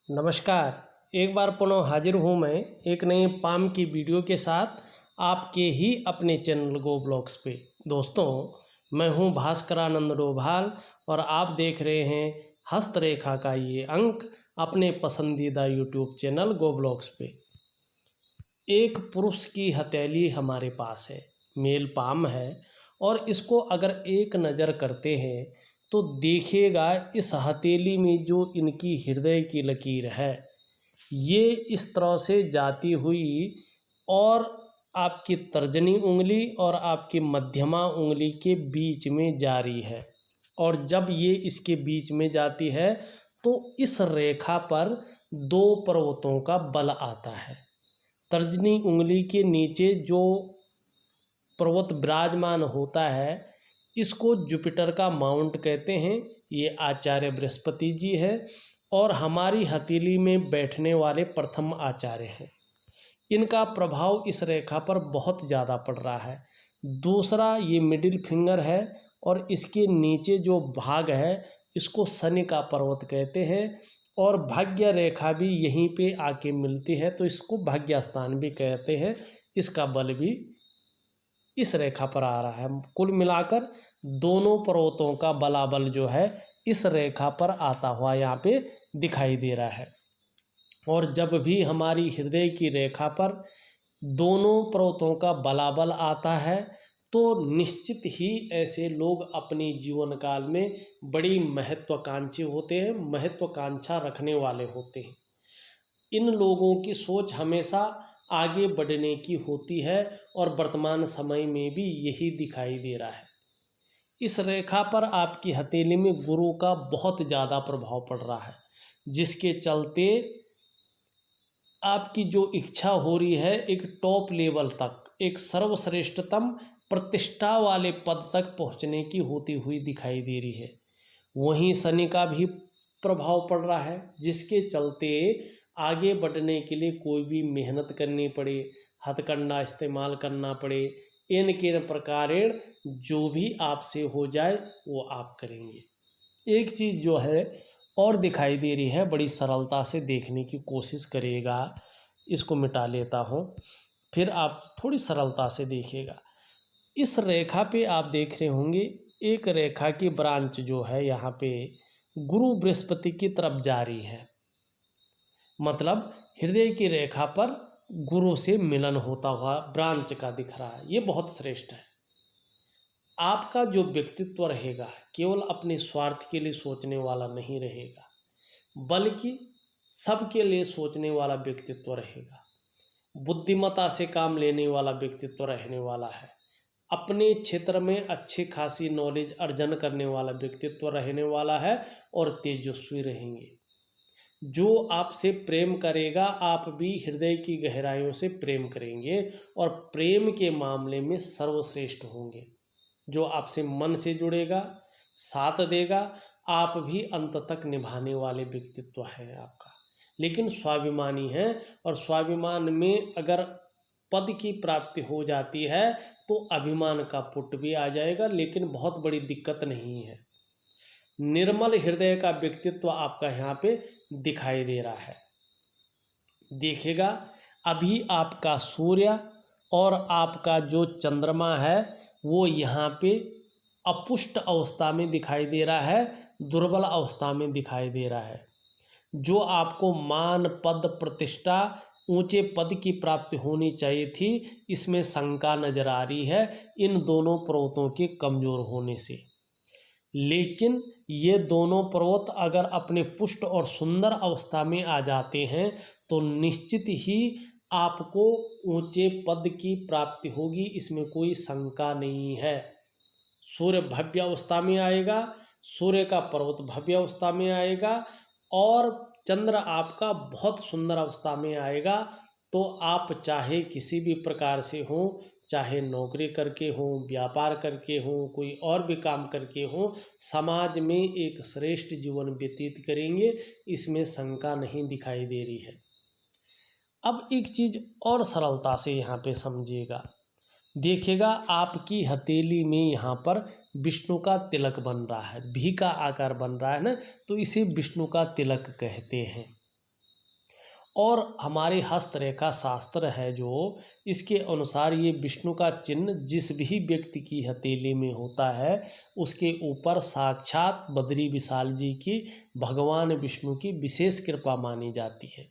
नमस्कार। एक बार पुनः हाजिर हूँ मैं एक नए पाम की वीडियो के साथ आपके ही अपने चैनल गो ब्लॉग्स पे। दोस्तों, मैं हूँ भास्करानंद डोभाल और आप देख रहे हैं हस्तरेखा का ये अंक अपने पसंदीदा यूट्यूब चैनल गो ब्लॉग्स पे। एक पुरुष की हथेली हमारे पास है, मेल पाम है, और इसको अगर एक नज़र करते हैं तो देखिएगा इस हथेली में जो इनकी हृदय की लकीर है ये इस तरह से जाती हुई और आपकी तर्जनी उंगली और आपकी मध्यमा उंगली के बीच में जारी है। और जब ये इसके बीच में जाती है तो इस रेखा पर दो पर्वतों का बल आता है। तर्जनी उंगली के नीचे जो पर्वत विराजमान होता है इसको जुपिटर का माउंट कहते हैं। ये आचार्य बृहस्पति जी है और हमारी हथेली में बैठने वाले प्रथम आचार्य हैं। इनका प्रभाव इस रेखा पर बहुत ज़्यादा पड़ रहा है। दूसरा ये मिडिल फिंगर है और इसके नीचे जो भाग है इसको शनि का पर्वत कहते हैं और भाग्य रेखा भी यहीं पे आके मिलती है तो इसको भाग्य स्थान भी कहते हैं। इसका बल भी इस रेखा पर आ रहा है। कुल मिलाकर दोनों पर्वतों का बलाबल जो है इस रेखा पर आता हुआ यहाँ पे दिखाई दे रहा है। और जब भी हमारी हृदय की रेखा पर दोनों पर्वतों का बलाबल आता है तो निश्चित ही ऐसे लोग अपने जीवन काल में बड़ी महत्वाकांक्षी होते हैं, महत्वाकांक्षा रखने वाले होते हैं। इन लोगों की सोच हमेशा आगे बढ़ने की होती है और वर्तमान समय में भी यही दिखाई दे रहा है। इस रेखा पर आपकी हथेली में गुरु का बहुत ज़्यादा प्रभाव पड़ रहा है, जिसके चलते आपकी जो इच्छा हो रही है एक टॉप लेवल तक, एक सर्वश्रेष्ठतम प्रतिष्ठा वाले पद तक पहुंचने की होती हुई दिखाई दे रही है। वहीं शनि का भी प्रभाव पड़ रहा है, जिसके चलते आगे बढ़ने के लिए कोई भी मेहनत करनी पड़े, हथकंडा इस्तेमाल करना पड़े, इन के प्रकारेण जो भी आपसे हो जाए वो आप करेंगे। एक चीज़ जो है और दिखाई दे रही है, बड़ी सरलता से देखने की कोशिश करिएगा। इसको मिटा लेता हूँ, फिर आप थोड़ी सरलता से देखिएगा। इस रेखा पे आप देख रहे होंगे एक रेखा की ब्रांच जो है यहाँ पे गुरु बृहस्पति की तरफ जारी है, मतलब हृदय की रेखा पर गुरु से मिलन होता हुआ ब्रांच का दिख रहा है। ये बहुत श्रेष्ठ है। आपका जो व्यक्तित्व रहेगा केवल अपने स्वार्थ के लिए सोचने वाला नहीं रहेगा, बल्कि सबके लिए सोचने वाला व्यक्तित्व रहेगा। बुद्धिमत्ता से काम लेने वाला व्यक्तित्व रहने वाला है। अपने क्षेत्र में अच्छी खासी नॉलेज अर्जन करने वाला व्यक्तित्व रहने वाला है और तेजस्वी रहेंगे। जो आपसे प्रेम करेगा आप भी हृदय की गहराइयों से प्रेम करेंगे और प्रेम के मामले में सर्वश्रेष्ठ होंगे। जो आपसे मन से जुड़ेगा, साथ देगा, आप भी अंत तक निभाने वाले व्यक्तित्व है आपका। लेकिन स्वाभिमानी है और स्वाभिमान में अगर पद की प्राप्ति हो जाती है तो अभिमान का पुट भी आ जाएगा, लेकिन बहुत बड़ी दिक्कत नहीं है। निर्मल हृदय का व्यक्तित्व आपका यहाँ पे दिखाई दे रहा है। देखिएगा अभी आपका सूर्य और आपका जो चंद्रमा है वो यहाँ पे अपुष्ट अवस्था में दिखाई दे रहा है, दुर्बल अवस्था में दिखाई दे रहा है। जो आपको मान, पद, प्रतिष्ठा, ऊंचे पद की प्राप्ति होनी चाहिए थी, इसमें शंका नजर आ रही है इन दोनों पर्वतों के कमजोर होने से। लेकिन ये दोनों पर्वत अगर अपने पुष्ट और सुंदर अवस्था में आ जाते हैं तो निश्चित ही आपको ऊंचे पद की प्राप्ति होगी, इसमें कोई शंका नहीं है। सूर्य भव्य अवस्था में आएगा, सूर्य का पर्वत भव्य अवस्था में आएगा और चंद्र आपका बहुत सुंदर अवस्था में आएगा। तो आप चाहे किसी भी प्रकार से हो, चाहे नौकरी करके हो, व्यापार करके हो, कोई और भी काम करके हो, समाज में एक श्रेष्ठ जीवन व्यतीत करेंगे, इसमें शंका नहीं दिखाई दे रही है। अब एक चीज़ और सरलता से यहाँ पे समझिएगा। देखिएगा आपकी हथेली में यहाँ पर विष्णु का तिलक बन रहा है, भी का आकार बन रहा है ना, तो इसे विष्णु का तिलक कहते हैं। और हमारे हस्तरेखा शास्त्र है जो, इसके अनुसार ये विष्णु का चिन्ह जिस भी व्यक्ति की हथेली में होता है उसके ऊपर साक्षात बद्री विशाल जी की, भगवान विष्णु की विशेष कृपा मानी जाती है।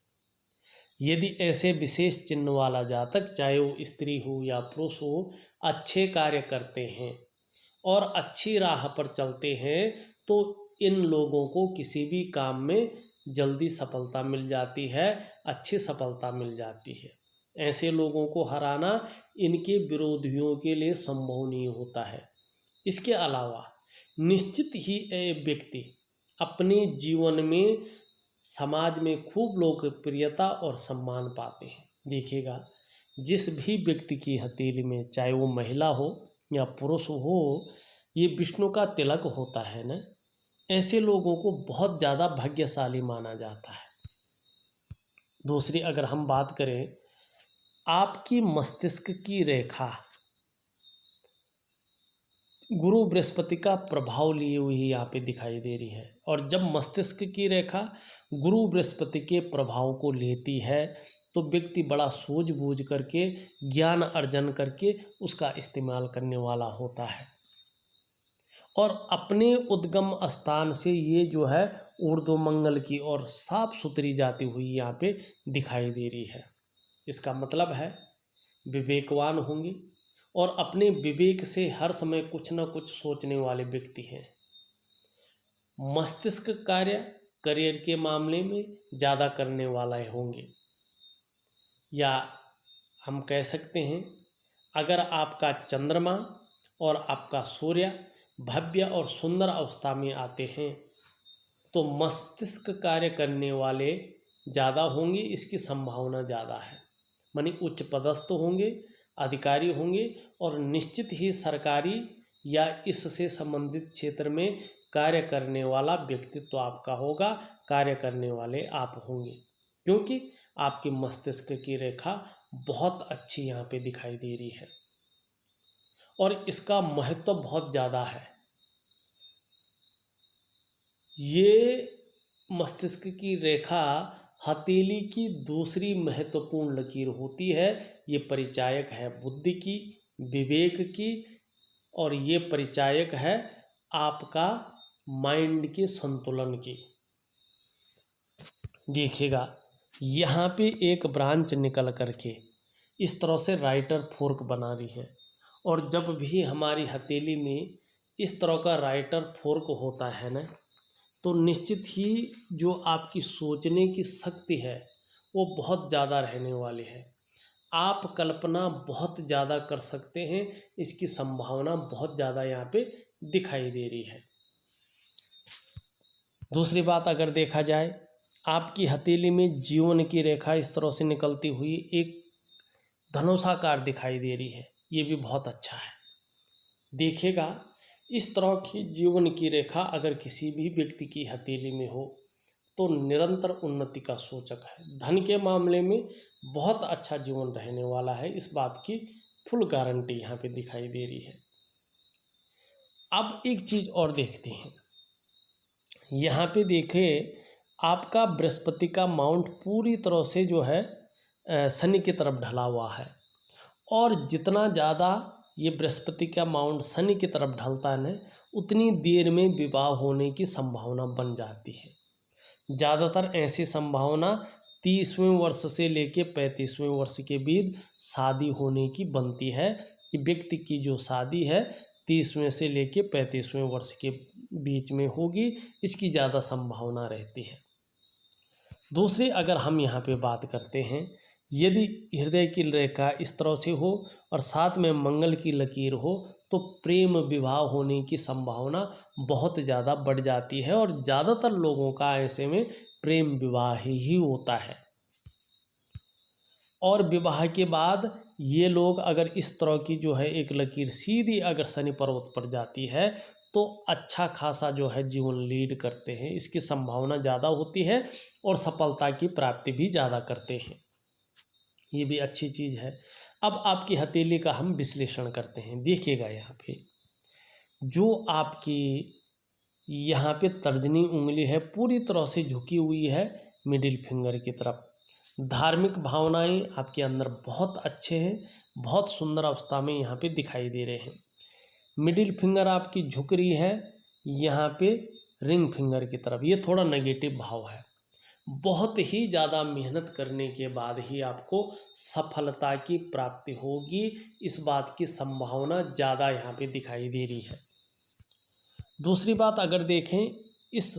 यदि ऐसे विशेष चिन्ह वाला जातक, चाहे वो स्त्री हो या पुरुष हो, अच्छे कार्य करते हैं और अच्छी राह पर चलते हैं तो इन लोगों को किसी भी काम में जल्दी सफलता मिल जाती है, अच्छी सफलता मिल जाती है। ऐसे लोगों को हराना इनके विरोधियों के लिए संभव नहीं होता है। इसके अलावा निश्चित ही ये व्यक्ति अपने जीवन में समाज में खूब लोकप्रियता और सम्मान पाते हैं। देखिएगा, जिस भी व्यक्ति की हथेली में, चाहे वो महिला हो या पुरुष हो, ये विष्णु का तिलक होता है ना, ऐसे लोगों को बहुत ज़्यादा भाग्यशाली माना जाता है। दूसरी अगर हम बात करें, आपकी मस्तिष्क की रेखा गुरु बृहस्पति का प्रभाव लिए हुई यहाँ पे दिखाई दे रही है, और जब मस्तिष्क की रेखा गुरु बृहस्पति के प्रभाव को लेती है तो व्यक्ति बड़ा सूझबूझ करके, ज्ञान अर्जन करके उसका इस्तेमाल करने वाला होता है, और अपने उद्गम स्थान से ये जो है ऊर्ध्वमंगल की ओर साफ सुथरी जाती हुई यहाँ पे दिखाई दे रही है। इसका मतलब है विवेकवान होंगे और अपने विवेक से हर समय कुछ न कुछ सोचने वाले व्यक्ति हैं। मस्तिष्क कार्य करियर के मामले में ज़्यादा करने वाला होंगे, या हम कह सकते हैं अगर आपका चंद्रमा और आपका सूर्य भव्य और सुंदर अवस्था में आते हैं तो मस्तिष्क कार्य करने वाले ज़्यादा होंगे, इसकी संभावना ज़्यादा है। मानी उच्च पदस्थ होंगे, अधिकारी होंगे, और निश्चित ही सरकारी या इससे संबंधित क्षेत्र में कार्य करने वाला व्यक्तित्व आपका होगा, कार्य करने वाले आप होंगे, क्योंकि आपके मस्तिष्क की रेखा बहुत अच्छी यहाँ पे दिखाई दे रही है और इसका महत्व बहुत ज़्यादा है। ये मस्तिष्क की रेखा हथेली की दूसरी महत्वपूर्ण लकीर होती है। ये परिचायक है बुद्धि की, विवेक की, और ये परिचायक है आपका माइंड के संतुलन की। देखिएगा, यहाँ पे एक ब्रांच निकल करके इस तरह से राइटर फोर्क बना रही है, और जब भी हमारी हथेली में इस तरह का राइटर फोर्क होता है ना, तो निश्चित ही जो आपकी सोचने की शक्ति है वो बहुत ज़्यादा रहने वाली है। आप कल्पना बहुत ज़्यादा कर सकते हैं, इसकी संभावना बहुत ज़्यादा यहाँ पे दिखाई दे रही है। दूसरी बात अगर देखा जाए, आपकी हथेली में जीवन की रेखा इस तरह से निकलती हुई एक धनुषाकार दिखाई दे रही है, ये भी बहुत अच्छा है। देखिएगा, इस तरह की जीवन की रेखा अगर किसी भी व्यक्ति की हथेली में हो तो निरंतर उन्नति का सूचक है। धन के मामले में बहुत अच्छा जीवन रहने वाला है, इस बात की फुल गारंटी यहाँ पे दिखाई दे रही है। अब एक चीज़ और देखते हैं, यहाँ पे देखें आपका बृहस्पति का माउंट पूरी तरह से जो है शनि की तरफ ढला हुआ है, और जितना ज़्यादा ये बृहस्पति का माउंट शनि की तरफ ढलता है ना, उतनी देर में विवाह होने की संभावना बन जाती है। ज़्यादातर ऐसी संभावना 30वें वर्ष से लेके 35वें वर्ष के बीच शादी होने की बनती है, कि व्यक्ति की जो शादी है 30वें से लेके 35वें वर्ष के बीच में होगी, इसकी ज़्यादा संभावना रहती है। दूसरी अगर हम यहाँ पे बात करते हैं, यदि हृदय की रेखा इस तरह से हो और साथ में मंगल की लकीर हो तो प्रेम विवाह होने की संभावना बहुत ज़्यादा बढ़ जाती है, और ज़्यादातर लोगों का ऐसे में प्रेम विवाह ही होता है। और विवाह के बाद ये लोग अगर इस तरह की जो है एक लकीर सीधी अगर शनि पर्वत पर जाती है तो अच्छा खासा जो है जीवन लीड करते हैं, इसकी संभावना ज़्यादा होती है और सफलता की प्राप्ति भी ज़्यादा करते हैं। ये भी अच्छी चीज़ है। अब आपकी हथेली का हम विश्लेषण करते हैं। देखिएगा, यहाँ पे जो आपकी यहाँ पे तर्जनी उंगली है पूरी तरह से झुकी हुई है मिडिल फिंगर की तरफ, धार्मिक भावनाएं आपके अंदर बहुत अच्छे हैं, बहुत सुंदर अवस्था में यहाँ पे दिखाई दे रहे हैं। मिडिल फिंगर आपकी झुक रही है यहाँ पे रिंग फिंगर की तरफ, ये थोड़ा नेगेटिव भाव है। बहुत ही ज़्यादा मेहनत करने के बाद ही आपको सफलता की प्राप्ति होगी, इस बात की संभावना ज़्यादा यहाँ पे दिखाई दे रही है। दूसरी बात अगर देखें, इस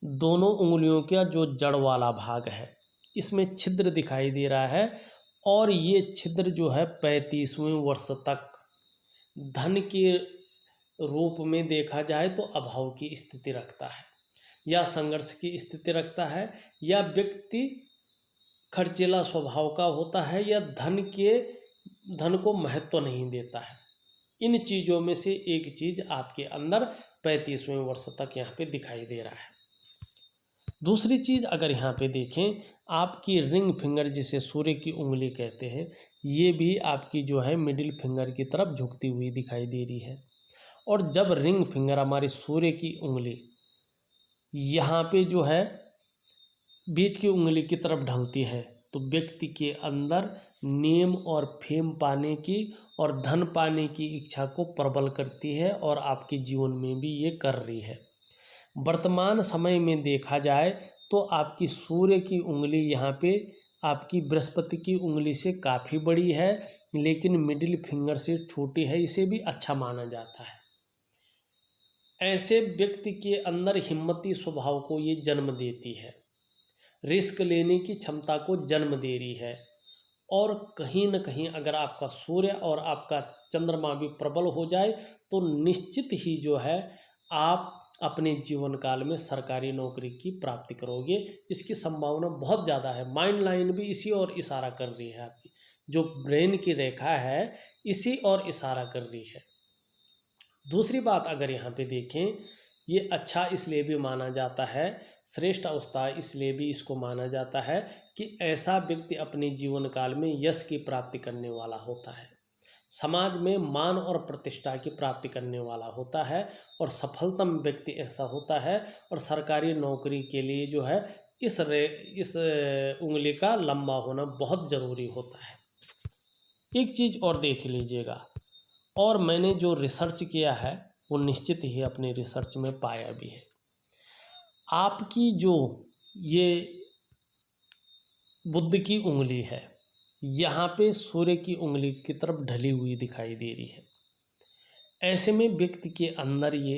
दोनों उंगलियों का जो जड़ वाला भाग है इसमें छिद्र दिखाई दे रहा है, और ये छिद्र जो है 35वें वर्ष तक धन के रूप में देखा जाए तो अभाव की स्थिति रखता है, या संघर्ष की स्थिति रखता है, या व्यक्ति खर्चीला स्वभाव का होता है, या धन को महत्व नहीं देता है। इन चीज़ों में से एक चीज़ आपके अंदर 35वें वर्ष तक यहाँ पे दिखाई दे रहा है। दूसरी चीज़ अगर यहाँ पे देखें, आपकी रिंग फिंगर जिसे सूर्य की उंगली कहते हैं, ये भी आपकी जो है मिडिल फिंगर की तरफ झुकती हुई दिखाई दे रही है। और जब रिंग फिंगर हमारी सूर्य की उंगली यहाँ पे जो है बीच की उंगली की तरफ ढलती है तो व्यक्ति के अंदर नेम और फेम पाने की और धन पाने की इच्छा को प्रबल करती है, और आपके जीवन में भी ये कर रही है। वर्तमान समय में देखा जाए तो आपकी सूर्य की उंगली यहाँ पे आपकी बृहस्पति की उंगली से काफ़ी बड़ी है, लेकिन मिडिल फिंगर से छोटी है, इसे भी अच्छा माना जाता है। ऐसे व्यक्ति के अंदर हिम्मती स्वभाव को ये जन्म देती है, रिस्क लेने की क्षमता को जन्म दे रही है। और कहीं न कहीं अगर आपका सूर्य और आपका चंद्रमा भी प्रबल हो जाए तो निश्चित ही जो है आप अपने जीवन काल में सरकारी नौकरी की प्राप्ति करोगे, इसकी संभावना बहुत ज़्यादा है। माइंड लाइन भी इसी ओर इशारा कर रही है, आपकी जो ब्रेन की रेखा है इसी ओर इशारा कर रही है। दूसरी बात अगर यहाँ पे देखें, ये अच्छा इसलिए भी माना जाता है, श्रेष्ठ अवस्था इसलिए भी इसको माना जाता है कि ऐसा व्यक्ति अपने जीवन काल में यश की प्राप्ति करने वाला होता है, समाज में मान और प्रतिष्ठा की प्राप्ति करने वाला होता है, और सफलतम व्यक्ति ऐसा होता है। और सरकारी नौकरी के लिए जो है इस उंगली का लंबा होना बहुत ज़रूरी होता है। एक चीज़ और देख लीजिएगा, और मैंने जो रिसर्च किया है वो निश्चित ही अपनी रिसर्च में पाया भी है, आपकी जो ये बुध की उंगली है यहाँ पे सूर्य की उंगली की तरफ ढली हुई दिखाई दे रही है। ऐसे में व्यक्ति के अंदर ये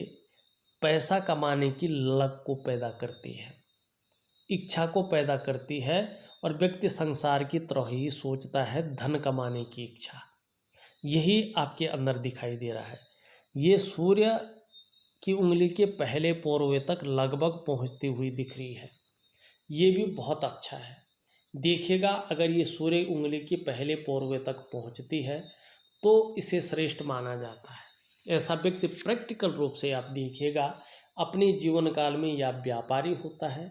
पैसा कमाने की लग को पैदा करती है, इच्छा को पैदा करती है, और व्यक्ति संसार की तरह ही सोचता है, धन कमाने की इच्छा यही आपके अंदर दिखाई दे रहा है। ये सूर्य की उंगली के पहले पोरवे तक लगभग पहुंचती हुई दिख रही है, ये भी बहुत अच्छा है। देखिएगा अगर ये सूर्य उंगली के पहले पोरवे तक पहुंचती है तो इसे श्रेष्ठ माना जाता है। ऐसा व्यक्ति प्रैक्टिकल रूप से आप देखिएगा अपने जीवन काल में या व्यापारी होता है,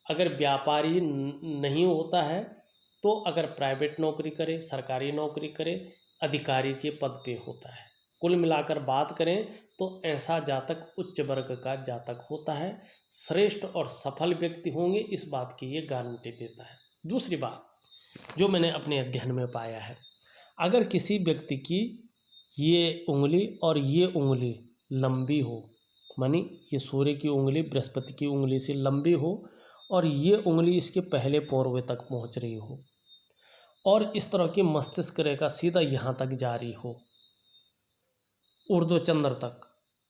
अगर व्यापारी नहीं होता है तो अगर प्राइवेट नौकरी करे, सरकारी नौकरी करे, अधिकारी के पद पे होता है। कुल मिलाकर बात करें तो ऐसा जातक उच्च वर्ग का जातक होता है, श्रेष्ठ और सफल व्यक्ति होंगे, इस बात की ये गारंटी देता है। दूसरी बात जो मैंने अपने अध्ययन में पाया है, अगर किसी व्यक्ति की ये उंगली और ये उंगली लंबी हो, मानी ये सूर्य की उंगली बृहस्पति की उंगली से लंबी हो और ये उंगली इसके पहले पोरवे तक पहुंच रही हो, और इस तरह की मस्तिष्क रेखा सीधा यहाँ तक जारी हो ऊर्ध्वचंद्र तक,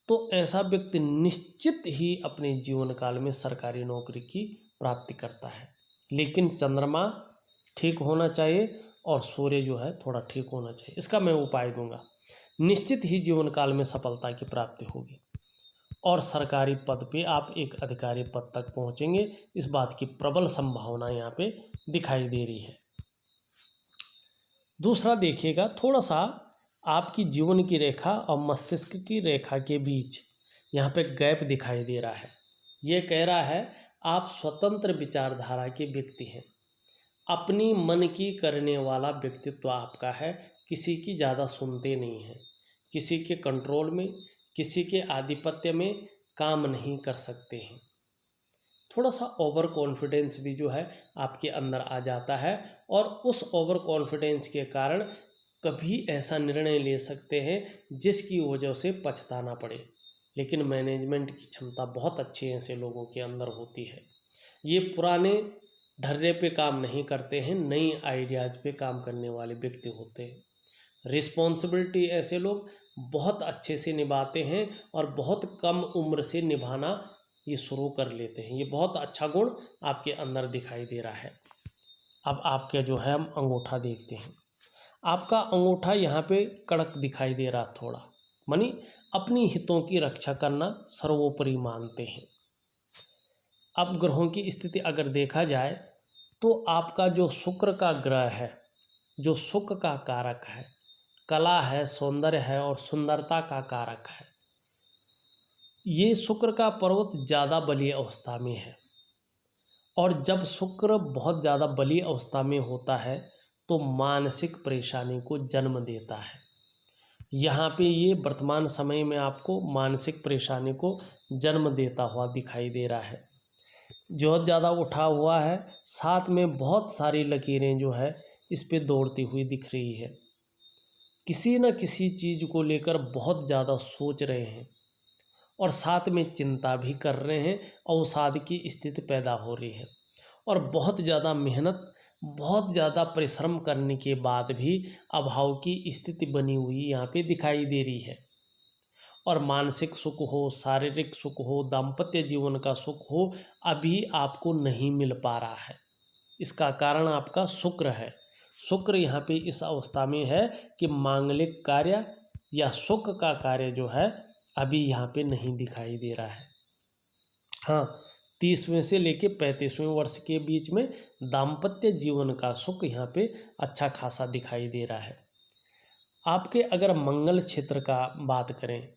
तो ऐसा व्यक्ति निश्चित ही अपने जीवन काल में सरकारी नौकरी की प्राप्ति करता है। लेकिन चंद्रमा ठीक होना चाहिए और सूर्य जो है थोड़ा ठीक होना चाहिए, इसका मैं उपाय दूंगा। निश्चित ही जीवन काल में सफलता की प्राप्ति होगी और सरकारी पद पे आप एक अधिकारी पद तक पहुंचेंगे, इस बात की प्रबल संभावना यहाँ पे दिखाई दे रही है। दूसरा देखिएगा, थोड़ा सा आपकी जीवन की रेखा और मस्तिष्क की रेखा के बीच यहाँ पे गैप दिखाई दे रहा है। ये कह रहा है आप स्वतंत्र विचारधारा के व्यक्ति हैं, अपनी मन की करने वाला व्यक्तित्व आपका है, किसी की ज़्यादा सुनते नहीं हैं, किसी के कंट्रोल में, किसी के आधिपत्य में काम नहीं कर सकते हैं। थोड़ा सा ओवर कॉन्फिडेंस भी जो है आपके अंदर आ जाता है, और उस ओवर कॉन्फिडेंस के कारण कभी ऐसा निर्णय ले सकते हैं जिसकी वजह से पछताना पड़े। लेकिन मैनेजमेंट की क्षमता बहुत अच्छी ऐसे लोगों के अंदर होती है। ये पुराने ढर्रे पे काम नहीं करते हैं, नई आइडियाज़ पे काम करने वाले व्यक्ति होते हैं। रिस्पॉन्सिबिलिटी ऐसे लोग बहुत अच्छे से निभाते हैं और बहुत कम उम्र से निभाना ये शुरू कर लेते हैं। ये बहुत अच्छा गुण आपके अंदर दिखाई दे रहा है। अब आपके जो है हम अंगूठा देखते हैं। आपका अंगूठा यहाँ पे कड़क दिखाई दे रहा थोड़ा, मानी अपनी हितों की रक्षा करना सर्वोपरि मानते हैं। अब ग्रहों की स्थिति अगर देखा जाए तो आपका जो शुक्र का ग्रह है, जो सुख का कारक है, कला है, सौंदर्य है और सुंदरता का कारक है, ये शुक्र का पर्वत ज़्यादा बलीय अवस्था में है। और जब शुक्र बहुत ज़्यादा बलीय अवस्था में होता है तो मानसिक परेशानी को जन्म देता है। यहाँ पे ये वर्तमान समय में आपको मानसिक परेशानी को जन्म देता हुआ दिखाई दे रहा है। बहुत ज़्यादा उठा हुआ है, साथ में बहुत सारी लकीरें जो है इस पे दौड़ती हुई दिख रही है। किसी न किसी चीज़ को लेकर बहुत ज़्यादा सोच रहे हैं और साथ में चिंता भी कर रहे हैं। अवसाद की स्थिति पैदा हो रही है और बहुत ज़्यादा मेहनत, बहुत ज़्यादा परिश्रम करने के बाद भी अभाव की स्थिति बनी हुई यहाँ पे दिखाई दे रही है। और मानसिक सुख हो, शारीरिक सुख हो, दाम्पत्य जीवन का सुख हो, अभी आपको नहीं मिल पा रहा है। इसका कारण आपका शुक्र है। शुक्र यहाँ पे इस अवस्था में है कि मांगलिक कार्य या सुख का कार्य जो है अभी यहाँ पे नहीं दिखाई दे रहा है। हाँ, 30वें से लेके 35वें वर्ष के बीच में दाम्पत्य जीवन का सुख यहाँ पे अच्छा खासा दिखाई दे रहा है। आपके अगर मंगल क्षेत्र का बात करें,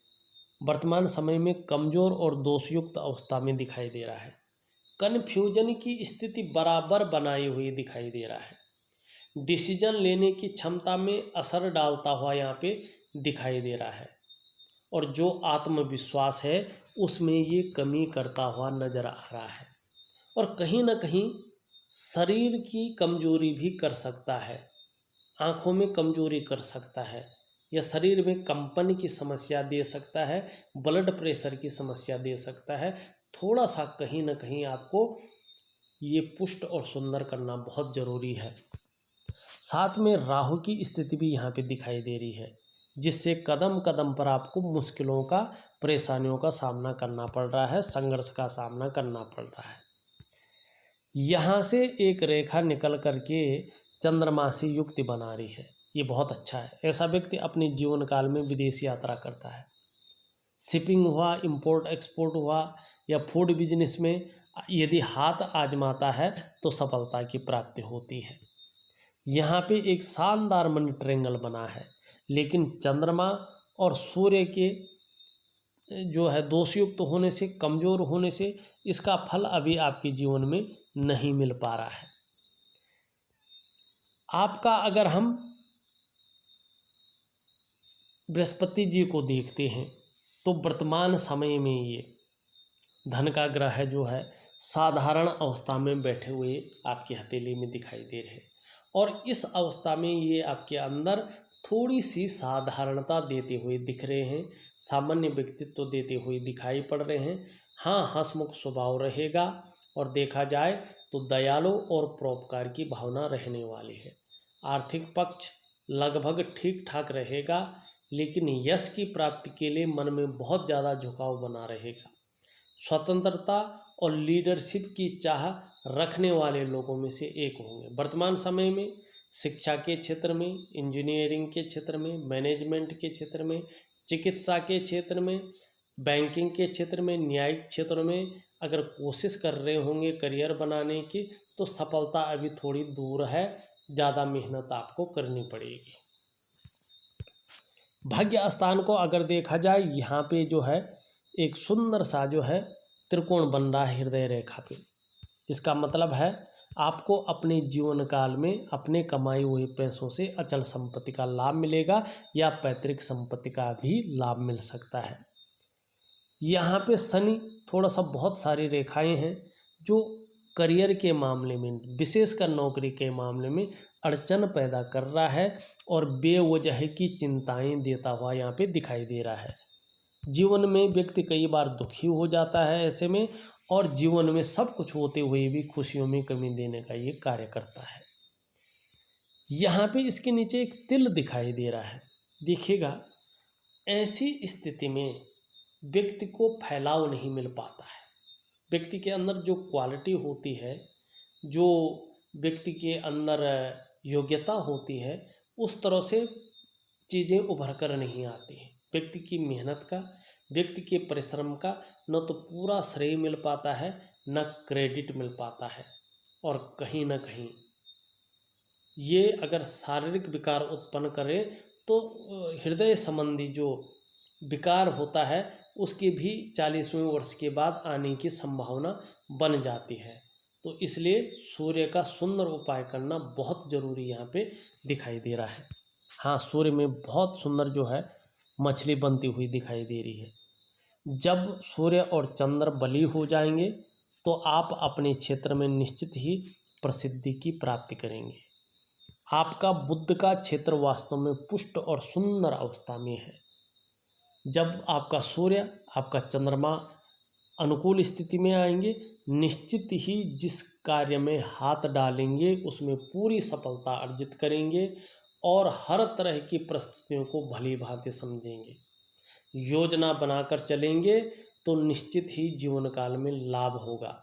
वर्तमान समय में कमज़ोर और दोषयुक्त अवस्था में दिखाई दे रहा है। कन्फ्यूजन की स्थिति बराबर बनाई हुई दिखाई दे रहा है। डिसीजन लेने की क्षमता में असर डालता हुआ यहाँ पे दिखाई दे रहा है और जो आत्मविश्वास है उसमें ये कमी करता हुआ नज़र आ रहा है। और कहीं ना कहीं शरीर की कमजोरी भी कर सकता है, आँखों में कमजोरी कर सकता है या शरीर में कंपन की समस्या दे सकता है, ब्लड प्रेशर की समस्या दे सकता है। थोड़ा सा कहीं ना कहीं आपको ये पुष्ट और सुंदर करना बहुत ज़रूरी है। साथ में राहु की स्थिति भी यहाँ पे दिखाई दे रही है, जिससे कदम कदम पर आपको मुश्किलों का, परेशानियों का सामना करना पड़ रहा है, संघर्ष का सामना करना पड़ रहा है। यहाँ से एक रेखा निकल करके चंद्रमा से युक्ति बना रही है, ये बहुत अच्छा है। ऐसा व्यक्ति अपने जीवन काल में विदेश यात्रा करता है। शिपिंग हुआ, इंपोर्ट एक्सपोर्ट हुआ या फूड बिजनेस में यदि हाथ आजमाता है तो सफलता की प्राप्ति होती है। यहाँ पे एक शानदार मनी ट्रायंगल बना है, लेकिन चंद्रमा और सूर्य के जो है दोषयुक्त होने से, कमज़ोर होने से इसका फल अभी आपके जीवन में नहीं मिल पा रहा है। आपका अगर हम बृहस्पति जी को देखते हैं तो वर्तमान समय में ये धन का ग्रह जो है साधारण अवस्था में बैठे हुए आपकी हथेली में दिखाई दे रहे हैं और इस अवस्था में ये आपके अंदर थोड़ी सी साधारणता देते हुए दिख रहे हैं, सामान्य व्यक्तित्व देते हुए दिखाई पड़ रहे हैं। हाँ, हंसमुख स्वभाव रहेगा और देखा जाए तो दयालु और परोपकार की भावना रहने वाली है। आर्थिक पक्ष लगभग ठीक ठाक रहेगा, लेकिन यश की प्राप्ति के लिए मन में बहुत ज़्यादा झुकाव बना रहेगा। स्वतंत्रता और लीडरशिप की चाह रखने वाले लोगों में से एक होंगे। वर्तमान समय में शिक्षा के क्षेत्र में, इंजीनियरिंग के क्षेत्र में, मैनेजमेंट के क्षेत्र में, चिकित्सा के क्षेत्र में, बैंकिंग के क्षेत्र में, न्यायिक क्षेत्र में अगर कोशिश कर रहे होंगे करियर बनाने की तो सफलता अभी थोड़ी दूर है, ज़्यादा मेहनत आपको करनी पड़ेगी। भाग्य स्थान को अगर देखा जाए, यहाँ पे जो है एक सुंदर सा जो है त्रिकोण बन रहा है हृदय रेखा पे। इसका मतलब है आपको अपने जीवन काल में अपने कमाए हुए पैसों से अचल संपत्ति का लाभ मिलेगा या पैतृक संपत्ति का भी लाभ मिल सकता है। यहाँ पे शनि थोड़ा सा बहुत सारी रेखाएं हैं, जो करियर के मामले में, विशेषकर नौकरी के मामले में अड़चन पैदा कर रहा है और बेवजह की चिंताएं देता हुआ यहाँ पे दिखाई दे रहा है। जीवन में व्यक्ति कई बार दुखी हो जाता है ऐसे में, और जीवन में सब कुछ होते हुए भी खुशियों में कमी देने का ये कार्य करता है। यहाँ पे इसके नीचे एक तिल दिखाई दे रहा है, देखिएगा। ऐसी स्थिति में व्यक्ति को फैलाव नहीं मिल पाता है। व्यक्ति के अंदर जो क्वालिटी होती है, जो व्यक्ति के अंदर योग्यता होती है, उस तरह से चीज़ें उभर कर नहीं आती हैं। व्यक्ति की मेहनत का, व्यक्ति के परिश्रम का न तो पूरा श्रेय मिल पाता है, न क्रेडिट मिल पाता है। और कहीं न कहीं ये अगर शारीरिक विकार उत्पन्न करे तो हृदय संबंधी जो विकार होता है उसके भी 40वें वर्ष के बाद आने की संभावना बन जाती है। तो इसलिए सूर्य का सुंदर उपाय करना बहुत ज़रूरी यहाँ पे दिखाई दे रहा है। हाँ, सूर्य में बहुत सुंदर जो है मछली बनती हुई दिखाई दे रही है। जब सूर्य और चंद्र बली हो जाएंगे तो आप अपने क्षेत्र में निश्चित ही प्रसिद्धि की प्राप्ति करेंगे। आपका बुध का क्षेत्र वास्तव में पुष्ट और सुंदर अवस्था में है। जब आपका सूर्य, आपका चंद्रमा अनुकूल स्थिति में आएंगे, निश्चित ही जिस कार्य में हाथ डालेंगे उसमें पूरी सफलता अर्जित करेंगे और हर तरह की परिस्थितियों को भली भांति समझेंगे। योजना बनाकर चलेंगे तो निश्चित ही जीवन काल में लाभ होगा।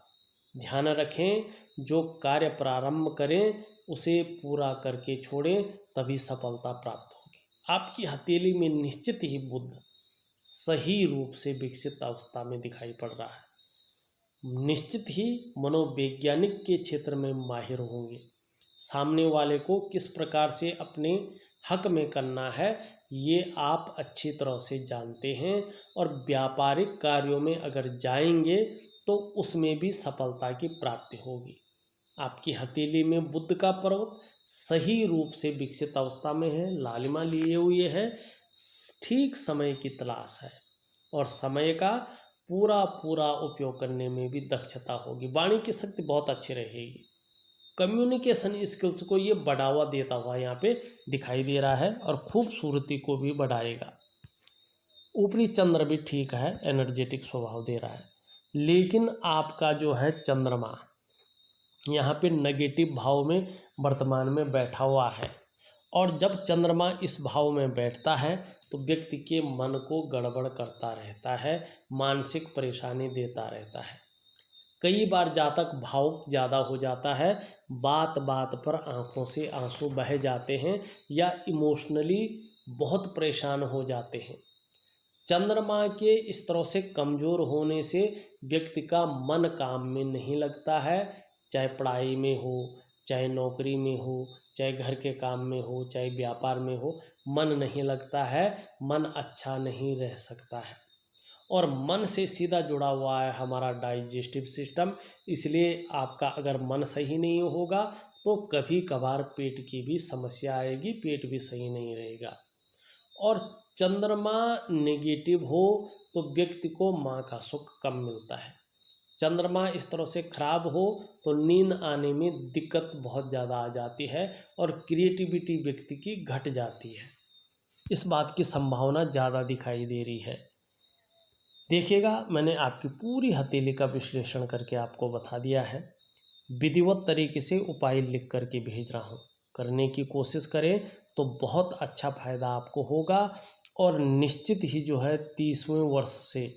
ध्यान रखें, जो कार्य प्रारंभ करें उसे पूरा करके छोड़ें, तभी सफलता प्राप्त होगी। आपकी हथेली में निश्चित ही बुध सही रूप से विकसित अवस्था में दिखाई पड़ रहा है। निश्चित ही मनोवैज्ञानिक के क्षेत्र में माहिर होंगे। सामने वाले को किस प्रकार से अपने हक में करना है ये आप अच्छी तरह से जानते हैं, और व्यापारिक कार्यों में अगर जाएंगे तो उसमें भी सफलता की प्राप्ति होगी। आपकी हथेली में बुध का पर्वत सही रूप से विकसित अवस्था में है, लालिमा लिए हुए है, ठीक समय की तलाश है और समय का पूरा पूरा उपयोग करने में भी दक्षता होगी। वाणी की शक्ति बहुत अच्छी रहेगी। कम्युनिकेशन स्किल्स को ये बढ़ावा देता हुआ यहाँ पे दिखाई दे रहा है और खूबसूरती को भी बढ़ाएगा। ऊपरी चंद्र भी ठीक है, एनर्जेटिक स्वभाव दे रहा है, लेकिन आपका जो है चंद्रमा यहाँ पे नेगेटिव भाव में वर्तमान में बैठा हुआ है, और जब चंद्रमा इस भाव में बैठता है तो व्यक्ति के मन को गड़बड़ करता रहता है, मानसिक परेशानी देता रहता है। कई बार जातक भावुक ज़्यादा हो जाता है, बात बात पर आंखों से आंसू बह जाते हैं या इमोशनली बहुत परेशान हो जाते हैं। चंद्रमा के इस तरह से कमज़ोर होने से व्यक्ति का मन काम में नहीं लगता है, चाहे पढ़ाई में हो, चाहे नौकरी में हो, चाहे घर के काम में हो, चाहे व्यापार में हो, मन नहीं लगता है, मन अच्छा नहीं रह सकता है। और मन से सीधा जुड़ा हुआ है हमारा डाइजेस्टिव सिस्टम, इसलिए आपका अगर मन सही नहीं होगा तो कभी कभार पेट की भी समस्या आएगी, पेट भी सही नहीं रहेगा। और चंद्रमा नेगेटिव हो तो व्यक्ति को माँ का सुख कम मिलता है। चंद्रमा इस तरह से खराब हो तो नींद आने में दिक्कत बहुत ज़्यादा आ जाती है और क्रिएटिविटी व्यक्ति की घट जाती है। इस बात की संभावना ज़्यादा दिखाई दे रही है। देखिएगा, मैंने आपकी पूरी हथेली का विश्लेषण करके आपको बता दिया है। विधिवत तरीके से उपाय लिख करके भेज रहा हूँ, करने की कोशिश करें तो बहुत अच्छा फायदा आपको होगा। और निश्चित ही जो है 30वें वर्ष से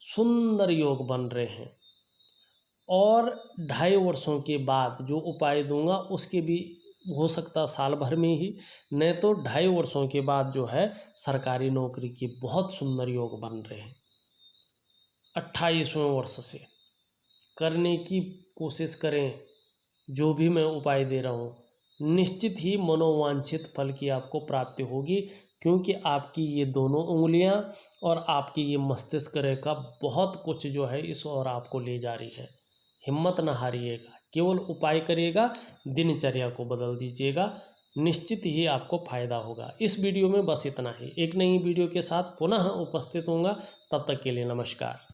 सुंदर योग बन रहे हैं, और 2.5 वर्षों के बाद जो उपाय दूंगा उसके भी हो सकता साल भर में ही, नहीं तो 2.5 वर्षों के बाद जो है सरकारी नौकरी के बहुत सुंदर योग बन रहे हैं। 28वें वर्ष से करने की कोशिश करें। जो भी मैं उपाय दे रहा हूँ निश्चित ही मनोवांछित फल की आपको प्राप्ति होगी, क्योंकि आपकी ये दोनों उंगलियां और आपकी ये मस्तिष्क रेखा बहुत कुछ जो है इस ओर आपको ले जा रही है। हिम्मत न हारिएगा, केवल उपाय करिएगा, दिनचर्या को बदल दीजिएगा, निश्चित ही आपको फायदा होगा। इस वीडियो में बस इतना ही। एक नई वीडियो के साथ पुनः उपस्थित होऊंगा, तब तक के लिए नमस्कार।